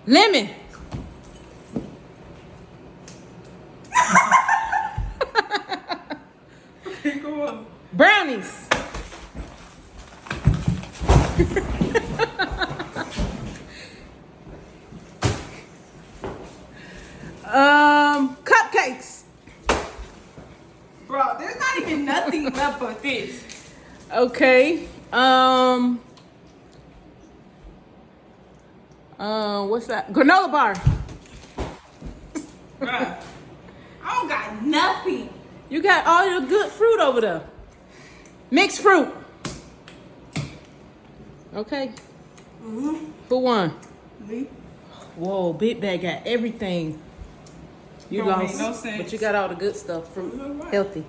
Lemon. Okay, go on. Brownies. Cupcakes. Bro, there's not even nothing left but this. Okay. What's that? Granola bar. Bruh, I don't got nothing. You got all your good fruit over there. Mixed fruit. Okay. Who won? Me? Whoa, Big Bag got everything. You Don't make lost, no sense. but you got all the good stuff. Fruit, Right. healthy.